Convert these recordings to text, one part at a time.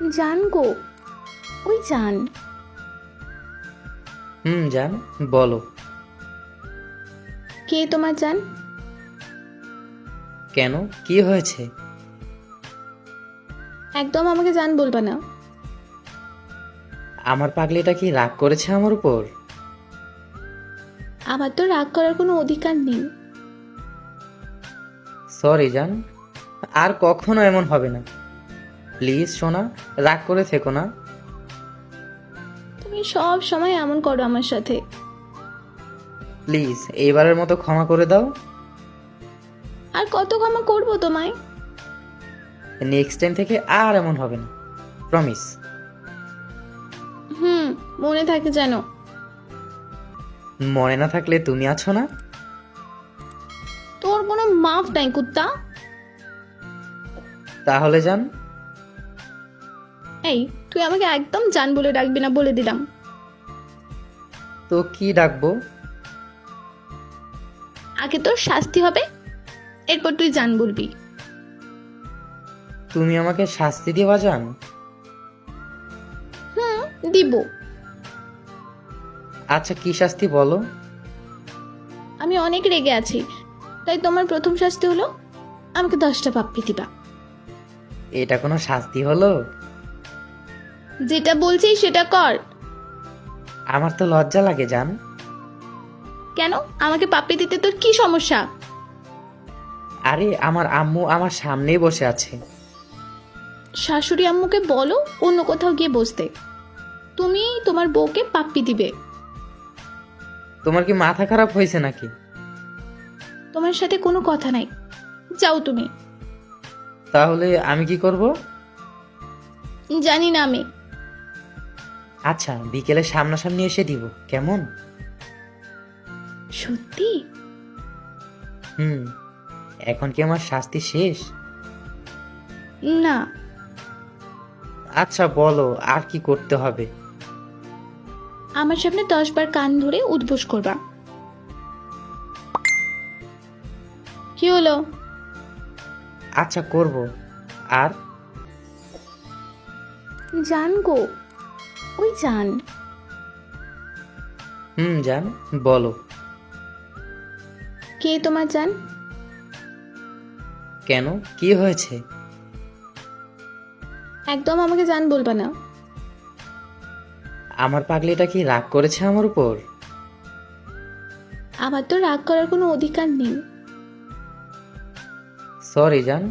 জান গো, ওই জান। জান, বলো। কে তোমার জান? কেন, কি হয়েছে? একদম আমাকে জান বলবা না। আমার পাগলিটা কি রাগ করেছে আমার উপর? আমার তো রাগ করার কোনো অধিকার নেই। সরি জান, আর কখনো এমন হবে না। প্লিজ সোনা, রাগ করে থেকো না। তুমি সব সময় এমন করো আমার সাথে। প্লিজ এইবারের মতো ক্ষমা করে দাও। আর কত ক্ষমা করবো তোমায়? নেক্সট টাইম থেকে আর এমন হবে না, প্রমিস। হুম, মনে থাকে যেন। মনে না থাকলে তুমি আছো না? তোর কোনো মাফ নাই কুত্তা। তাহলে জান। এই, তুই আমাকে একদম জান বলে ডাকবি না, বলে দিলাম। তো কি ডাকবো? আগে তোর শাস্তি হবে, এরপর তুই জান বলবি। তুমি আমাকে শাস্তি দিবা জান? হুম, দিব। আচ্ছা, কি শাস্তি বলো? আমি অনেক রেগে আছি, তাই তোমার প্রথম শাস্তি হলো আমাকে 10টা পাপ্পি দিবা। এটা কোনো শাস্তি হলো? যেটা বলছি সেটা কর। আমার তো লজ্জা লাগে জান। কেন, আমাকে পাপ্পি দিতে তোর কি সমস্যা? আরে আমার আম্মু আমার সামনেই বসে আছে। শাশুড়ি আম্মুকে বলো অন্য কোথাও গিয়ে বসতে। তুমি তোমার বউকে পাপ্পি দিবে। তোমার কি মাথা খারাপ হয়েছে নাকি? তোমার সাথে কোনো কথা নাই, যাও তুমি। তাহলে আমি কি করব? জানি না আমি। আচ্ছা, বিকেলে সামনাসামনি এসে দিব, কেমন? সত্যি? হুম। এখন কি আমার শাস্তি শেষ? না। আচ্ছা বলো, আর কি করতে হবে? আমার সামনে 10 বার কান ধরে উঠবোস করবা। কি হলো? আচ্ছা করব। আর জান গো, ওই জান। জান, বলো। কে তোমার জান? কেন, কি হয়েছে? একদম আমাকে জান বলবা না। আমার পাগলিটা কি রাগ করেছে আমার উপর? আমার তো রাগ করার কোনো অধিকার নেই। সরি জান,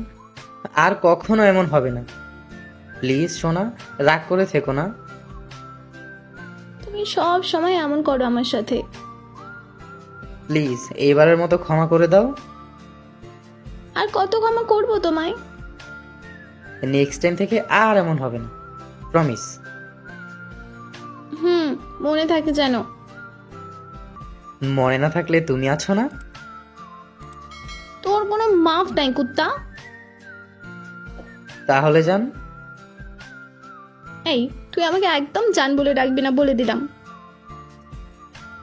আর কখনো এমন হবে না। প্লিজ সোনা, রাগ করে থেকো না। তুমি সব সময় এমন করো আমার সাথে। প্লিজ এইবারের মতো ক্ষমা করে দাও। আর কত ক্ষমা করবো তোমায়? নেক্সট টাইম থেকে আর এমন হবে না, প্রমিস। হুম, মনে থাকে যেন। মনে না থাকলে তুমি আছো না? তোর কোনো মাফ নাই কুত্তা। তাহলে জান। এই, তুই আমাকে একদম জান বলে ডাকবি না, বলে দিলাম।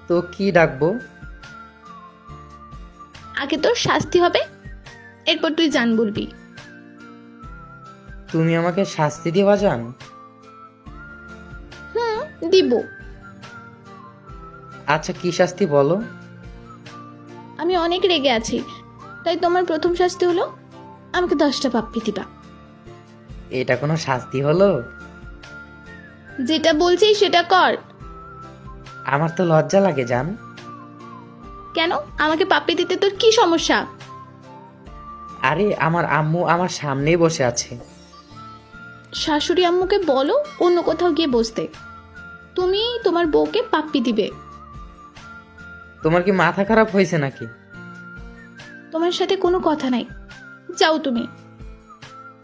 তো কি ডাকবো? আগে তোর শাস্তি হবে, এরপর তুই জান বলবি। তুমি আমাকে শাস্তি দিবা জান? হুম, দিব। আচ্ছা, কি শাস্তি বলো? আমি অনেক রেগে আছি, তাই তোমার প্রথম শাস্তি হলো আমাকে 10টা পাপ্পি দিবা। এটা কোনো শাস্তি হলো? যেটা বলছি সেটা কর। আমার তো লজ্জা লাগে জান। কেন, আমাকে পাপ্পি দিতে তোর কি সমস্যা? আরে আমার আম্মু আমার সামনেই বসে আছে। শাশুড়ি আম্মুকে বলো অন্য কোথাও গিয়ে বসতে। তুমি তোমার বউকে পাপ্পি দিবে। তোমার কি মাথা খারাপ হয়েছে নাকি? তোমার সাথে কোনো কথা নাই, যাও তুমি।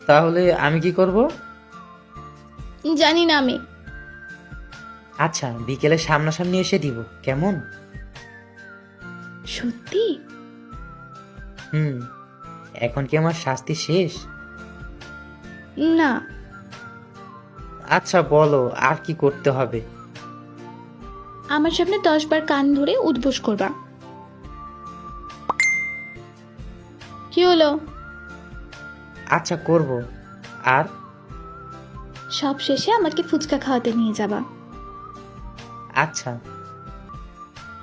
তাহলে আমি কি করব? জানি না আমি। আচ্ছা, বিকেলে সামনাসামনি এসে দিব, কেমন? সত্যি? হুম। এখন কি আমার শাস্তি শেষ? না। আচ্ছা বলো, আর কি করতে হবে? আমার সামনে 10 বার কান ধরে উঠবোস করবা। কি হলো? আচ্ছা করব। আর সব শেষে আমাকে ফুচকা খাওয়াতে নিয়ে যাবা। আচ্ছা।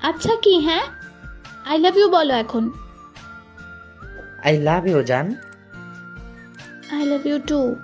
আচ্ছা কি? হ্যাঁ, আই লাভ ইউ বলো এখন। আই লাভ ইউ জান। I love you two.